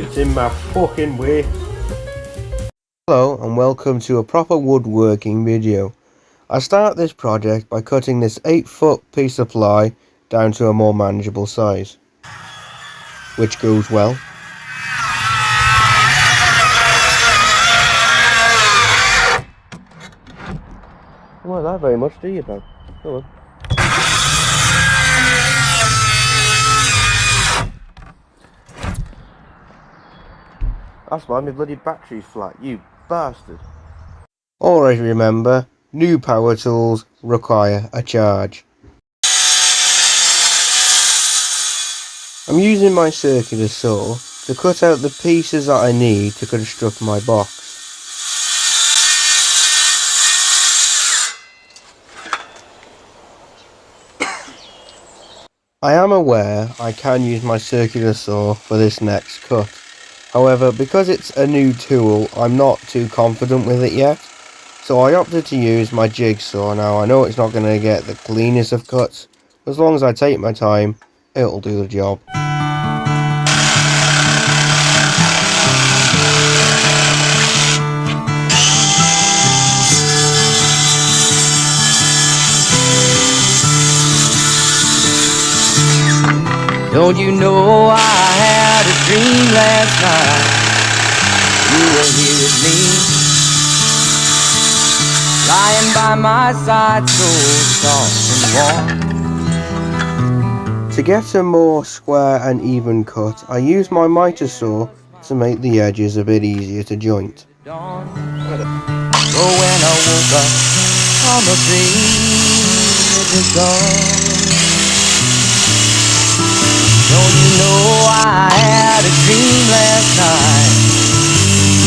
It's in my fucking way. Hello and welcome to a proper woodworking video. I start this project by cutting this 8-foot piece of ply down to a more manageable size, which goes well. Don't like that very much, do you, pal? Come on. That's why my bloody battery's flat, you bastard. Always remember, new power tools require a charge. I'm using my circular saw to cut out the pieces that I need to construct my box. I am aware I can use my circular saw for this next cut. However, because it's a new tool, I'm not too confident with it yet. So I opted to use my jigsaw. Now I know it's not going to get the cleanest of cuts. As long as I take my time, it'll do the job. Don't you know I had a dream last night? You were here with me, lying by my side, so soft and warm. To get a more square and even cut, I use my miter saw to make the edges a bit easier to joint. So when I woke up, all my dreams are gone. Don't you know I had a dream last night?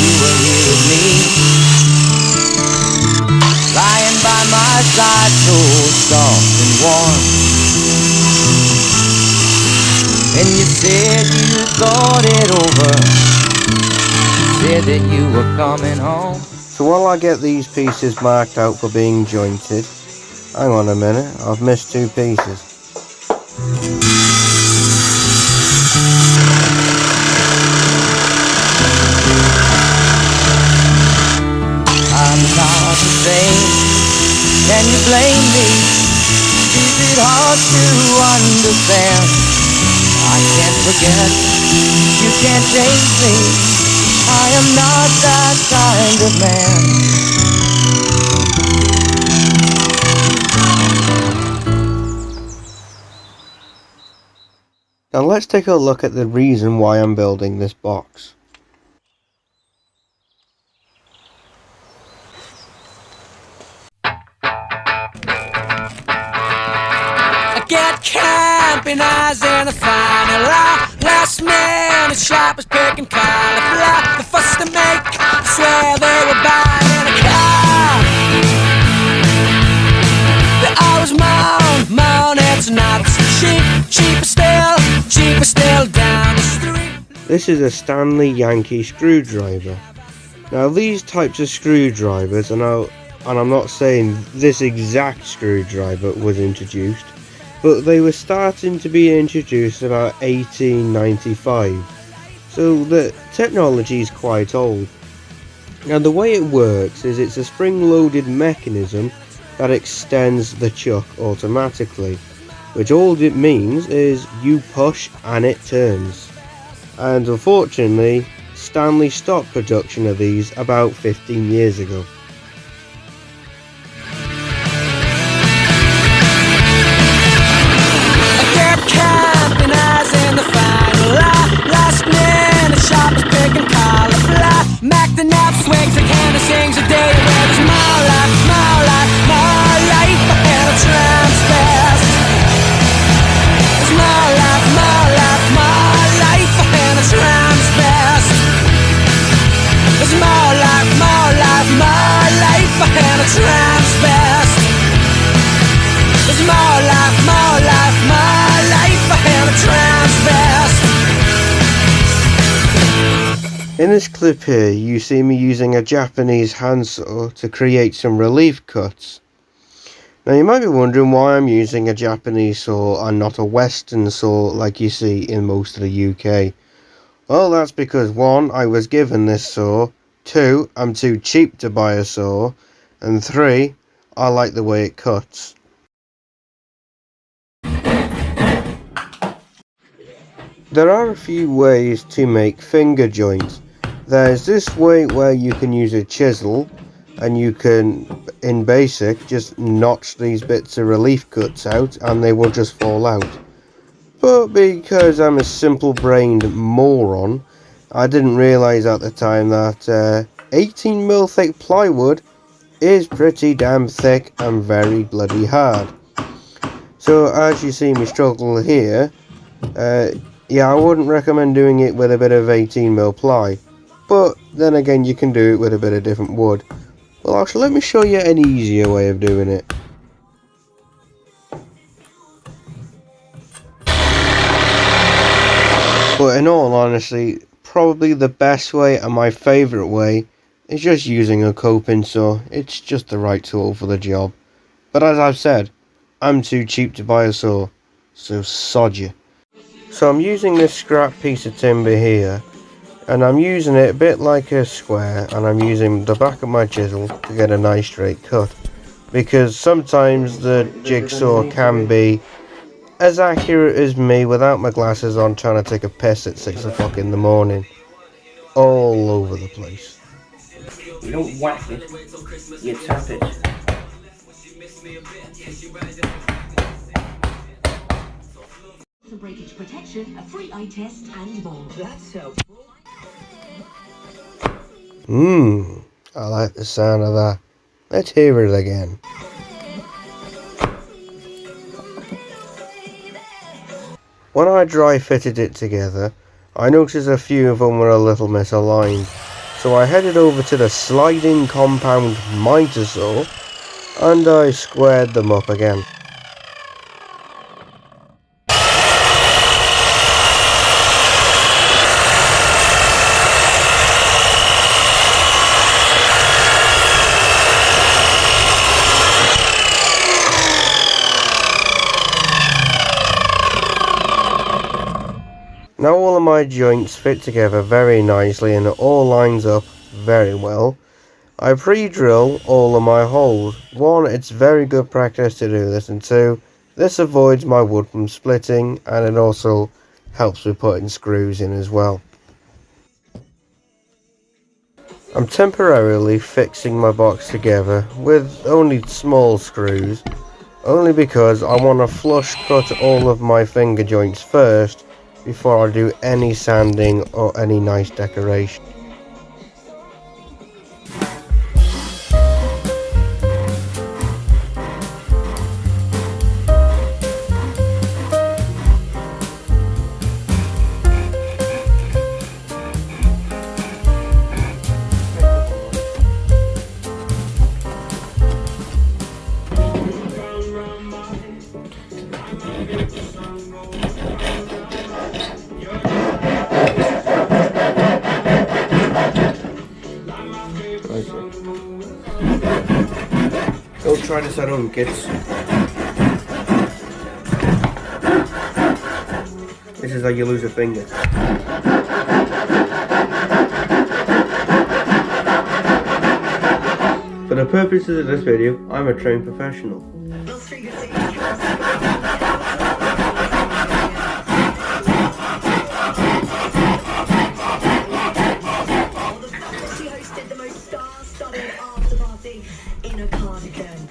You were here with me, lying by my side, so soft and warm. And you said you thought it over, said that you were coming home. So while I get these pieces marked out for being jointed, hang on a minute, I've missed two pieces. I'm not the same, can you blame me? Is it hard to understand? I can't forget, you can't change me. I am not that kind of man. Now let's take a look at the reason why I'm building this box. I get camping eyes and I find a lie. Last minute shoppers picking cauliflower. The first to make, swear they were buying a car. They always moan, it's not cheap. Cheaper still down the street. This is a Stanley Yankee screwdriver. Now these types of screwdrivers, and I'm not saying this exact screwdriver was introduced, but they were starting to be introduced about 1895. So the technology is quite old. Now the way it works is it's a spring-loaded mechanism that extends the chuck automatically, which all it means is you push and it turns. And unfortunately, Stanley stopped production of these about 15 years ago. I kept camping eyes in the final lie. Last minute shoppers picking cauliflower. Mac the nap swings and Hannah sings a day where there's more life, more life, more life. And a tram's fast. There's more life, more life, more life. And a tram's fast. There's more life, more life, more life. And a tram's fast. There's more life, more life, more life. And a tram's fast. In this clip here, you see me using a Japanese handsaw to create some relief cuts. Now you might be wondering why I'm using a Japanese saw and not a Western saw like you see in most of the UK. Well, that's because 1, I was given this saw, 2, I'm too cheap to buy a saw, and 3, I like the way it cuts. There are a few ways to make finger joints. There's this way where you can use a chisel and you can, in basic, just notch these bits of relief cuts out and they will just fall out. But because I'm a simple-brained moron, I didn't realise at the time that 18mm thick plywood is pretty damn thick and very bloody hard. So as you see me struggle here, yeah, I wouldn't recommend doing it with a bit of 18mm ply, but then again you can do it with a bit of different wood. Well, actually, let me show you an easier way of doing it. But in all honesty, probably the best way and my favourite way is just using a coping saw. It's just the right tool for the job. But as I've said, I'm too cheap to buy a saw, so sod you. So I'm using this scrap piece of timber here, and I'm using it a bit like a square, and I'm using the back of my chisel to get a nice straight cut. Because sometimes the jigsaw can be as accurate as me without my glasses on trying to take a piss at 6 o'clock in the morning. All over the place. You don't whack it, you tap it. For breakage protection, a free eye test and more. That's helpful. I like the sound of that. Let's hear it again. When I dry fitted it together, I noticed a few of them were a little misaligned, so I headed over to the sliding compound miter saw and I squared them up again. Now all of my joints fit together very nicely and it all lines up very well. I pre-drill all of my holes. 1, it's very good practice to do this, and 2, this avoids my wood from splitting and it also helps with putting screws in as well. I'm temporarily fixing my box together with only small screws, only because I want to flush cut all of my finger joints first before I do any sanding or any nice decoration. Don't try this at home, kids. This is how you lose a finger. For the purposes of this video, I'm a trained professional. In a cardigan.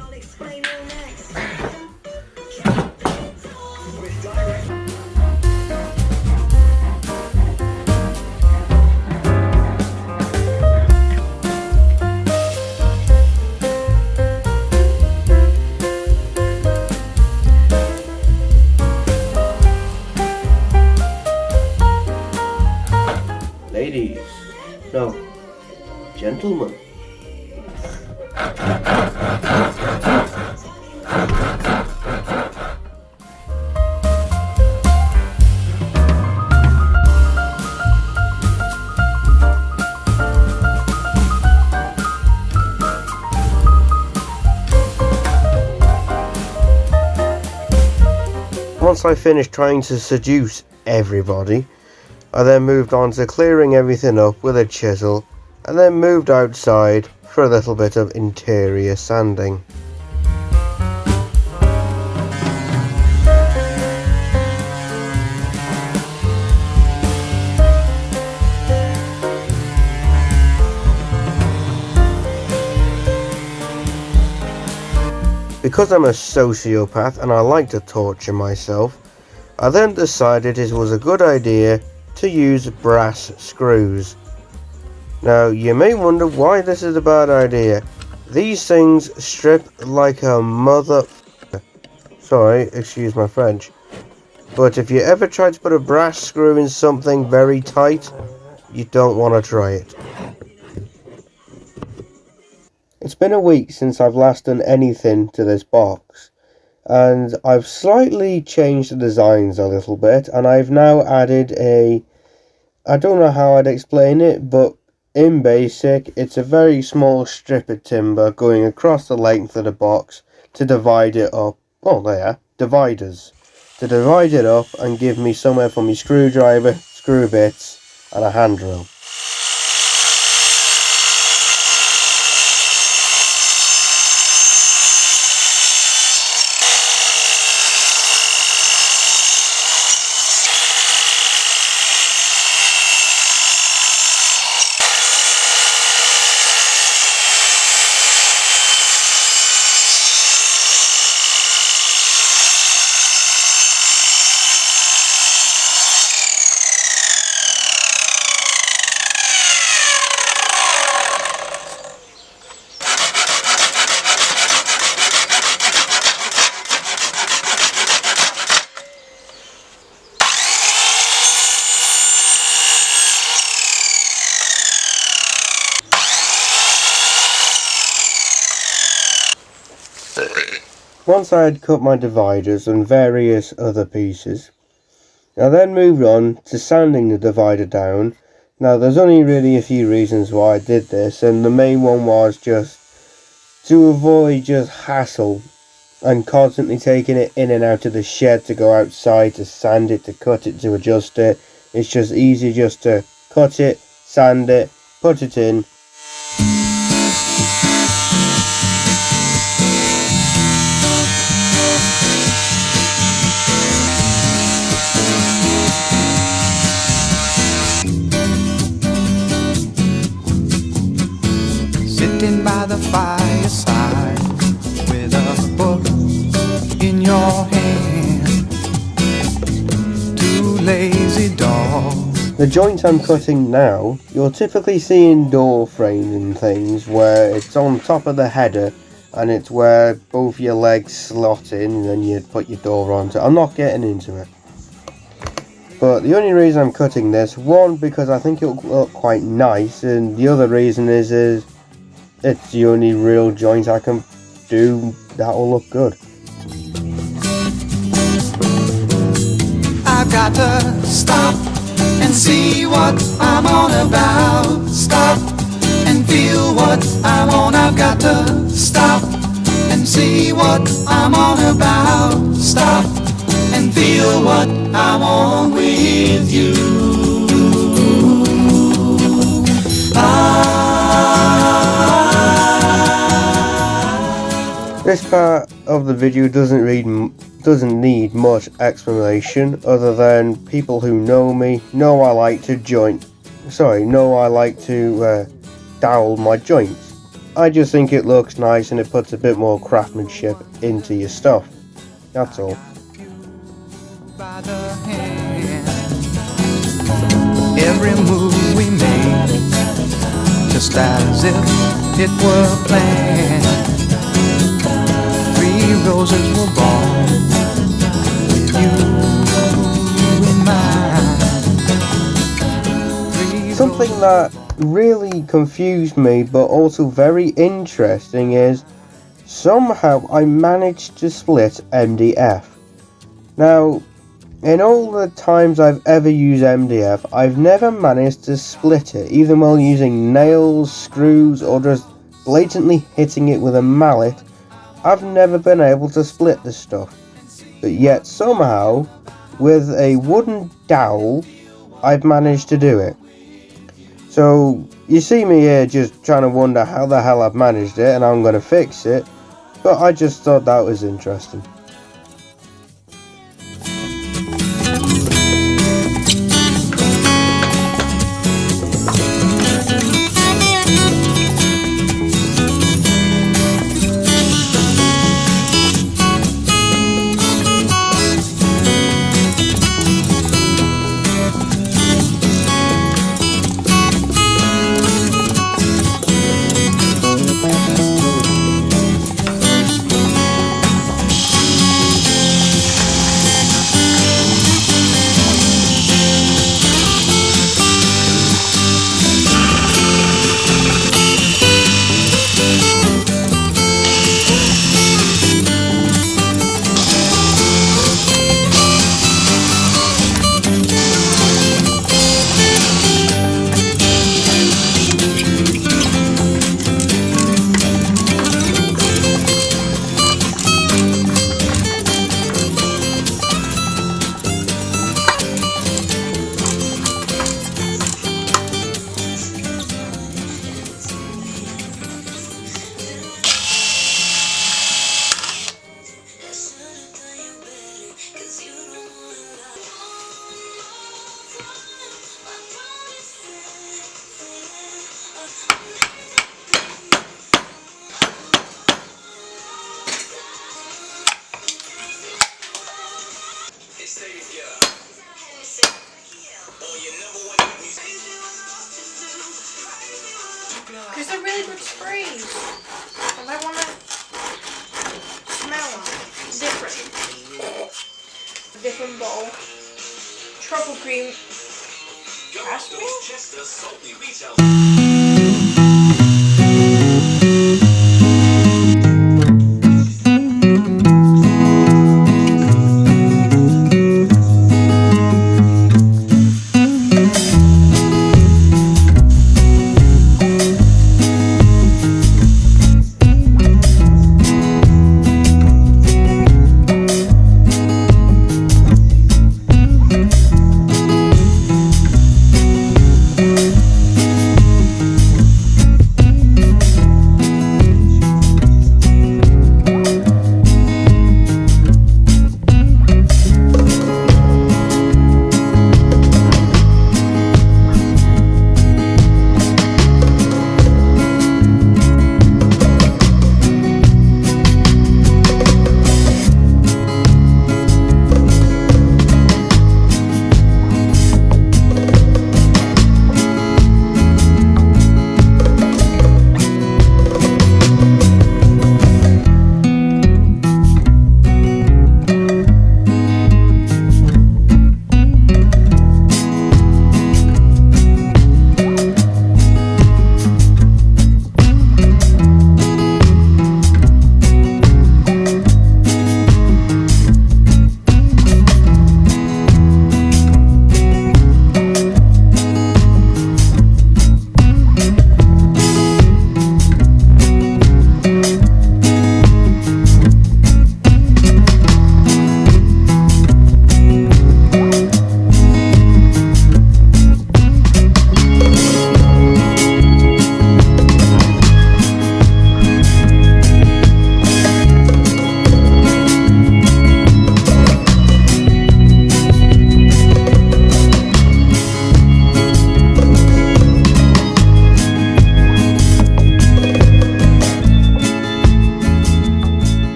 I'll explain all next. Ladies, no, gentlemen. Once I finished trying to seduce everybody, I then moved on to clearing everything up with a chisel, and then moved outside for a little bit of interior sanding. Because I'm a sociopath and I like to torture myself, I then decided it was a good idea to use brass screws. Now you may wonder why this is a bad idea. These things strip like a mother... Sorry, excuse my French. But if you ever try to put a brass screw in something very tight, you don't want to try it. It's been a week since I've last done anything to this box, and I've slightly changed the designs a little bit, and I've now added I don't know how I'd explain it, but in basic, it's a very small strip of timber going across the length of the box to divide it up. Oh, there, dividers. To divide it up and give me somewhere for my screwdriver, screw bits, and a hand drill. Once I had cut my dividers and various other pieces, I then moved on to sanding the divider down. Now there's only really a few reasons why I did this, and the main one was just to avoid just hassle and constantly taking it in and out of the shed to go outside to sand it, to cut it, to adjust it. It's just easy just to cut it, sand it, put it in. By the fireside with a book in your hand, two lazy dogs. The joint I'm cutting now, you'll typically see in door frames and things where it's on top of the header and it's where both your legs slot in and then you put your door onto it. I'm not getting into it. But the only reason I'm cutting this, one, because I think it'll look quite nice, and the other reason is it's the only real joint I can do that'll look good. I've got to stop and see what I'm on about. Stop and feel what I'm on. I've got to stop and see what I'm on about. Stop and feel what I'm on with you. This part of the video doesn't need much explanation, other than people who know me know I like to dowel my joints. I just think it looks nice and it puts a bit more craftsmanship into your stuff. That's all. By the hand, every move we made, just as if it were planned. Roses were born with you in mind. Something that really confused me but also very interesting is somehow I managed to split MDF. Now, in all the times I've ever used MDF, I've never managed to split it, either while using nails, screws, or just blatantly hitting it with a mallet. I've never been able to split this stuff. but yet somehow, with a wooden dowel, I've managed to do it. So, you see me here just trying to wonder how the hell I've managed it, and I'm going to fix it, but I just thought that was interesting. Because they're really good sprays. And I want to smell different. A different bottle. Truffle cream. Cashmere?